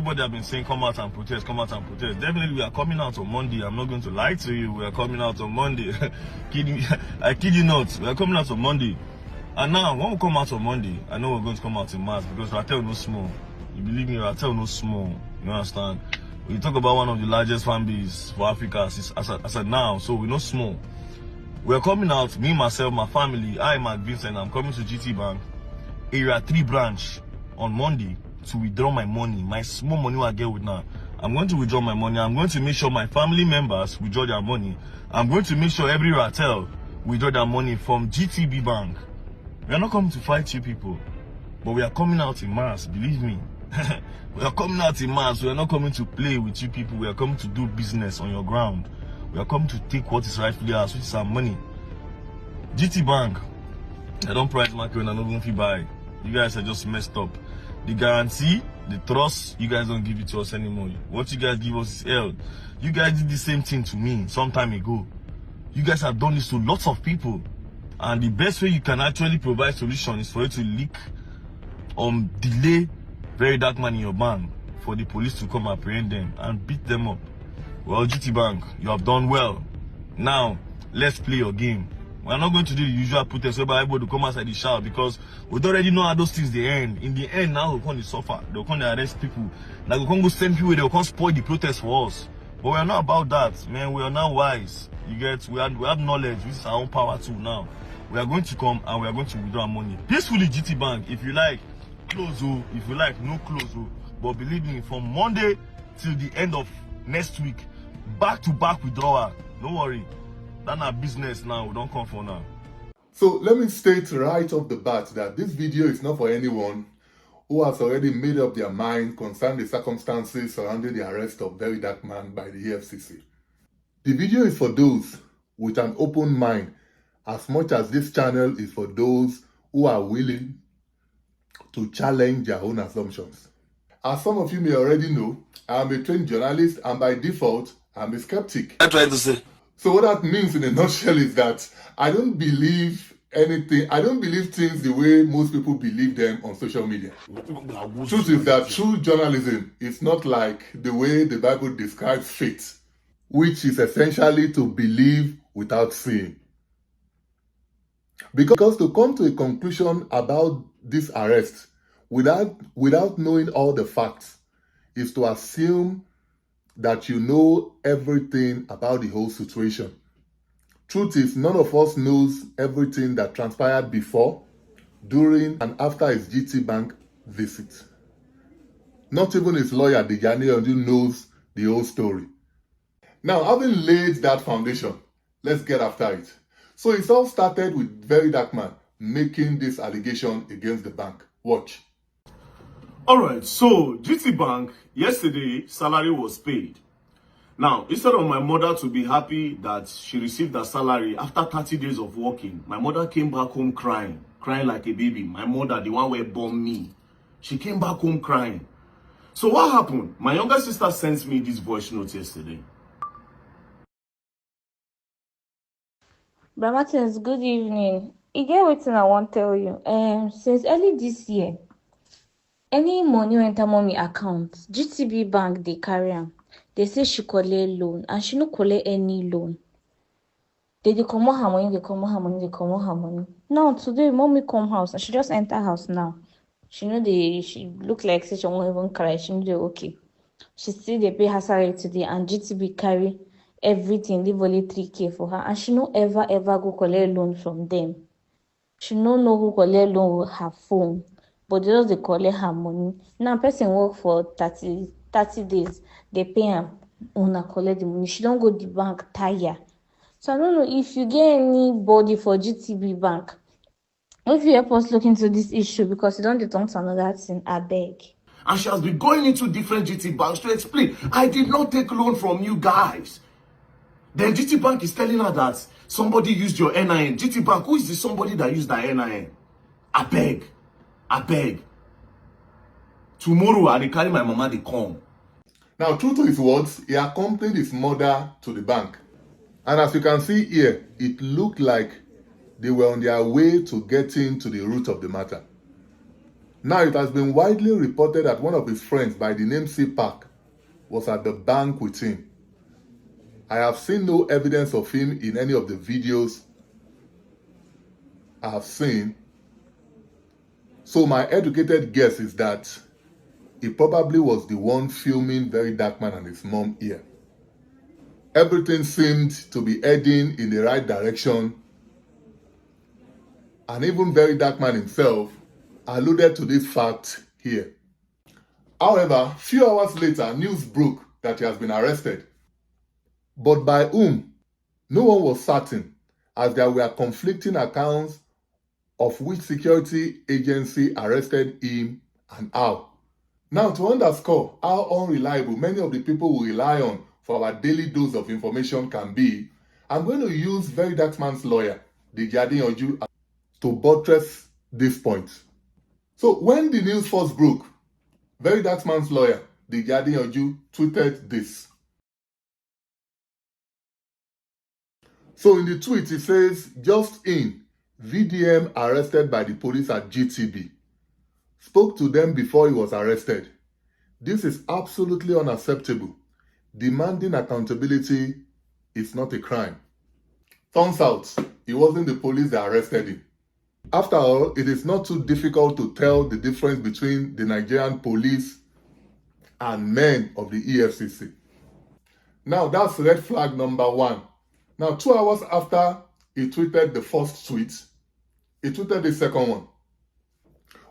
everybody have been saying come out and protest, come out and protest. Definitely we are coming out on Monday. I'm not going to lie to you. We are coming out on Monday. I kid you not. We are coming out on Monday. And now, when we come out on Monday, I know we're going to come out in mass because Ratel no small. You believe me, Ratel no small. You understand? We talk about one of the largest fan bases for Africa as of now, so we're not small. We're coming out, me, myself, my family, I, Mark Vincent, I'm coming to GT Bank, Area 3 branch on Monday to withdraw my money, my small money I get with now. I'm going to withdraw my money. I'm going to make sure my family members withdraw their money. I'm going to make sure every Ratel withdraw their money from GTB Bank. We are not coming to fight you people, but we are coming out in mass, believe me. We are coming out in mass. We are not coming to play with you people. We are coming to do business on your ground. We are coming to take what is rightfully ours, which is our money. GT Bank, I don't price market when I don't even buy. You guys are just messed up. The guarantee, the trust, you guys don't give it to us anymore. What you guys give us is held. You guys did the same thing to me some time ago. You guys have done this to lots of people. And the best way you can actually provide solution is for you to leak delay very dark man in your bank for the police to come apprehend them and beat them up. Well, GT Bank, you have done well. Now, let's play your game. We're not going to do the usual protest whereby everybody to come outside the shout because we don't already know how those things they end. In the end, now they'll come to suffer. They'll come to arrest people. Now they'll come to send people, they'll come spoil the protest for us. But we're not about that, man. We are now wise. You get, we have knowledge, which is our own power too now. We are going to come and we are going to withdraw our money peacefully. GT Bank, if you like, close, if you like, no close. But believe me, from Monday till the end of next week, back to back withdrawal. Don't worry, that's our business now. We don't come for now. So let me state right off the bat that this video is not for anyone who has already made up their mind concerning the circumstances surrounding the arrest of Very Dark Man by the EFCC. The video is for those with an open mind, as much as this channel is for those who are willing to challenge their own assumptions. As some of you may already know, I am a trained journalist and by default, I'm a skeptic. I'm trying to say. So what that means in a nutshell is that I don't believe anything, I don't believe things the way most people believe them on social media. Truth is that true journalism is not like the way the Bible describes faith, which is essentially to believe without seeing. Because to come to a conclusion about this arrest without knowing all the facts is to assume that you know everything about the whole situation. Truth is, none of us knows everything that transpired before, during, and after his GT Bank visit. Not even his lawyer, Dejani Ondu, knows the whole story. Now, having laid that foundation, let's get after it. So it all started with Very Dark Man making this allegation against the bank. Watch. Alright, so GT Bank, yesterday, salary was paid. Now, instead of my mother to be happy that she received her salary after 30 days of working, my mother came back home crying like a baby. My mother, the one who born me, she came back home crying. So what happened? My younger sister sent me this voice note yesterday. Bra Martins, good evening. You get wetin I want tell you. Since early this year, any money wey enter mommy account, GTB Bank they carry am. They say she collect loan and she no collect any loan. They comot her money, they comot her money, they comot her money. Now today, mommy come house and she just enter house now. She look like say she won't even cry. She know they okay. She still they pay her salary today and GTB carry everything, leave only 3K for her, and she no ever go collect loan from them. She no know who collect loan with her phone, but they just they collect her money. Now person work for 30 days, they pay him una collect the money. She don't go the bank tire. So I don't know if you get anybody for GTB Bank. If you help us look into this issue because you don't talk to another thing, I beg. And she has been going into different GT banks to explain, I did not take loan from you guys. Then GT Bank is telling her that somebody used your NIN. GT Bank, who is the somebody that used that NIN? I beg. Tomorrow, I will carry my mama, they come. Now, true to his words, he accompanied his mother to the bank. And as you can see here, it looked like they were on their way to getting to the root of the matter. Now, it has been widely reported that one of his friends by the name CPAC was at the bank with him. I have seen no evidence of him in any of the videos I have seen. So my educated guess is that he probably was the one filming verydarkman and his mom here. Everything seemed to be heading in the right direction, and even verydarkman himself alluded to this fact here. However, few hours later, news broke that he has been arrested. But by whom? No one was certain, as there were conflicting accounts of which security agency arrested him and how. Now, to underscore how unreliable many of the people we rely on for our daily dose of information can be, I'm going to use verydarkman's lawyer, Deji Adeyanju, to buttress this point. So when the news first broke, verydarkman's lawyer, Deji Adeyanju, tweeted this. So in the tweet, it says, just in, VDM arrested by the police at GTB. Spoke to them before he was arrested. This is absolutely unacceptable. Demanding accountability is not a crime. Turns out, it wasn't the police that arrested him. After all, it is not too difficult to tell the difference between the Nigerian police and men of the EFCC. Now, that's red flag number 1. Now, 2 hours after he tweeted the first tweet, he tweeted the second one.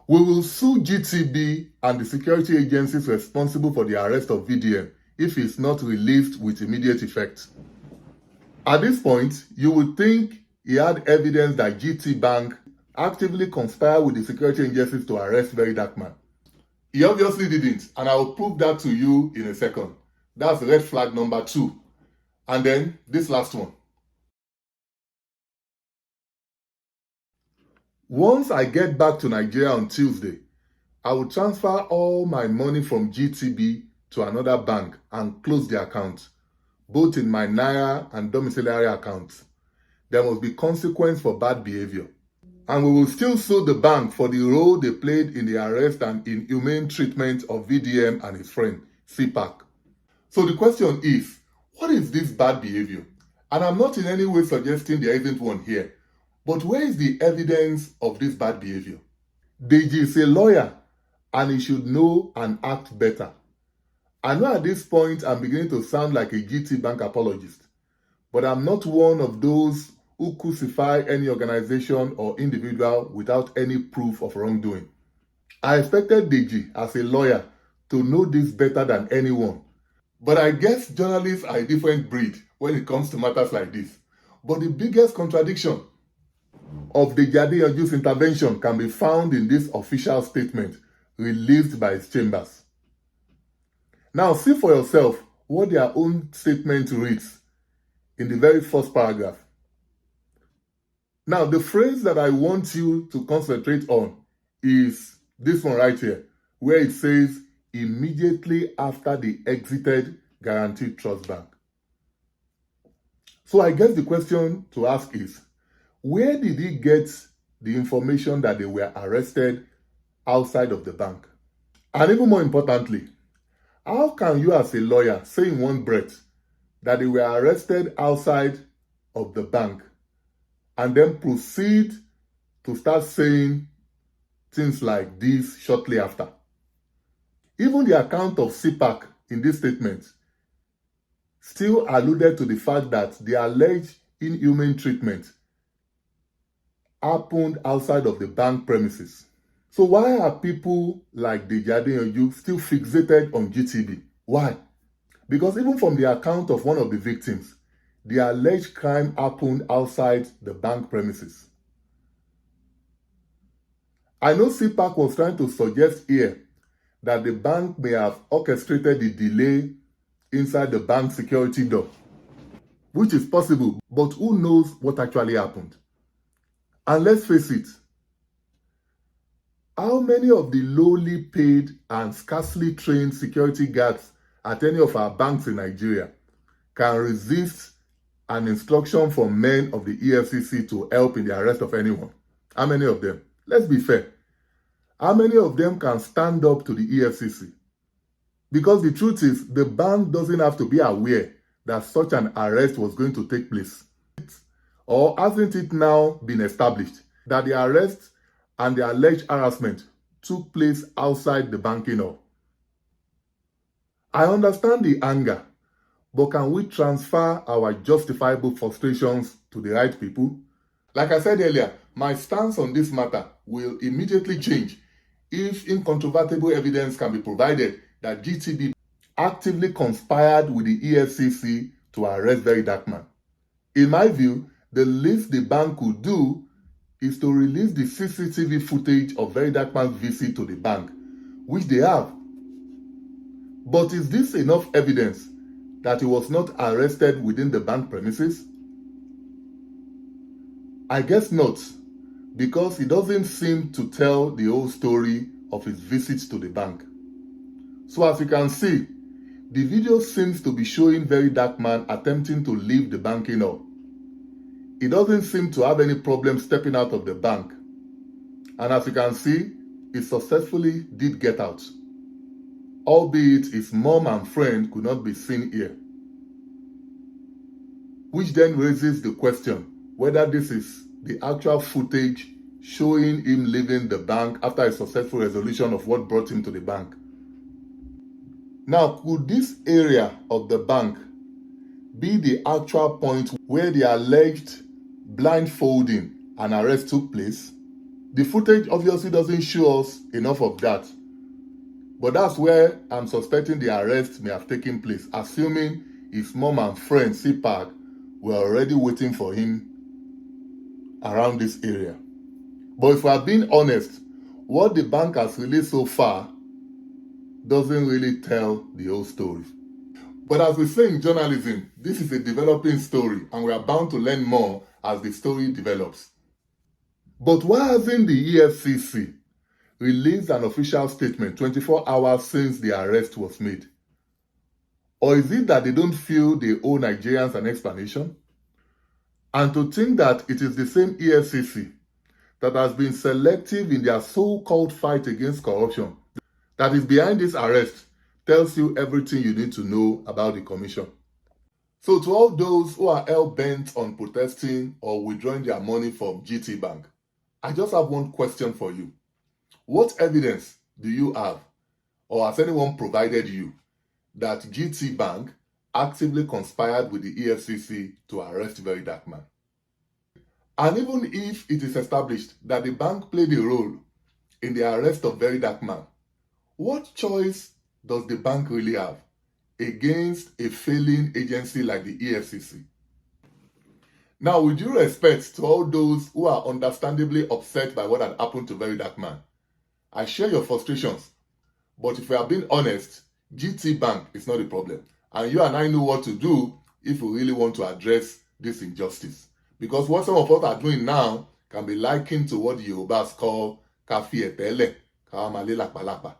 We will sue GTB and the security agencies responsible for the arrest of VDM if he is not released with immediate effect. At this point, you would think he had evidence that GT Bank actively conspired with the security agencies to arrest verydarkman. He obviously didn't, and I will prove that to you in a second. That's red flag number 2. And then this last one. Once I get back to Nigeria on Tuesday, I will transfer all my money from GTB to another bank and close the account, both in my Naira and domiciliary accounts. There must be consequence for bad behavior. And we will still sue the bank for the role they played in the arrest and inhumane treatment of VDM and his friend, CPAC. So the question is, what is this bad behavior? And I'm not in any way suggesting there isn't one here. But where is the evidence of this bad behavior? Deji is a lawyer and he should know and act better. I know at this point I'm beginning to sound like a GT Bank apologist, but I'm not one of those who crucify any organization or individual without any proof of wrongdoing. I expected Deji as a lawyer to know this better than anyone. But I guess journalists are a different breed when it comes to matters like this. But the biggest contradiction of Deji Adeyanju's intervention can be found in this official statement released by his chambers. Now see for yourself what their own statement reads in the very first paragraph. Now the phrase that I want you to concentrate on is this one right here, where it says, immediately after they exited Guaranteed Trust Bank. So I guess the question to ask is, where did he get the information that they were arrested outside of the bank? And even more importantly, how can you as a lawyer say in one breath that they were arrested outside of the bank and then proceed to start saying things like this shortly after? Even the account of CPAC in this statement still alluded to the fact that the alleged inhumane treatment happened outside of the bank premises. So why are people like Deji Adeyanju still fixated on GTB? Why? Because even from the account of one of the victims, the alleged crime happened outside the bank premises. I know CPAC was trying to suggest here that the bank may have orchestrated the delay inside the bank security door, which is possible, but who knows what actually happened? And let's face it, how many of the lowly paid and scarcely trained security guards at any of our banks in Nigeria can resist an instruction from men of the EFCC to help in the arrest of anyone? How many of them? Let's be fair. How many of them can stand up to the EFCC? Because the truth is, the bank doesn't have to be aware that such an arrest was going to take place. Or hasn't it now been established that the arrest and the alleged harassment took place outside the banking hall? I understand the anger, but can we transfer our justifiable frustrations to the right people? Like I said earlier, my stance on this matter will immediately change if incontrovertible evidence can be provided that GTB actively conspired with the EFCC to arrest verydarkman. In my view, the least the bank could do is to release the CCTV footage of verydarkman's visit to the bank, which they have. But is this enough evidence that he was not arrested within the bank premises? I guess not, because he doesn't seem to tell the whole story of his visits to the bank. So as you can see, the video seems to be showing verydarkman attempting to leave the banking hall. He doesn't seem to have any problem stepping out of the bank. And as you can see, he successfully did get out. Albeit his mom and friend could not be seen here. Which then raises the question whether this is the actual footage showing him leaving the bank after a successful resolution of what brought him to the bank. Now, could this area of the bank be the actual point where the alleged blindfolding and arrest took place? The footage obviously doesn't show us enough of that. But that's where I'm suspecting the arrest may have taken place, assuming his mom and friend CPAC were already waiting for him around this area. But if we are being honest, what the bank has released so far doesn't really tell the whole story. But as we say in journalism, this is a developing story and we are bound to learn more as the story develops. But why hasn't the EFCC released an official statement 24 hours since the arrest was made? Or is it that they don't feel they owe Nigerians an explanation? And to think that it is the same EFCC that has been selective in their so-called fight against corruption that is behind this arrest tells you everything you need to know about the commission. So to all those who are hell-bent on protesting or withdrawing their money from GT Bank, I just have one question for you. What evidence do you have, or has anyone provided you, that GT Bank actively conspired with the EFCC to arrest verydarkman? And even if it is established that the bank played a role in the arrest of verydarkman, what choice does the bank really have against a failing agency like the EFCC? Now, with due respect to all those who are understandably upset by what had happened to verydarkman, I share your frustrations. But if we are being honest, GT Bank is not a problem. And you and I know what to do if we really want to address this injustice. Because what some of us are doing now can be likened to what the Yorubas call kafi etele, kawamale lakpalakpa.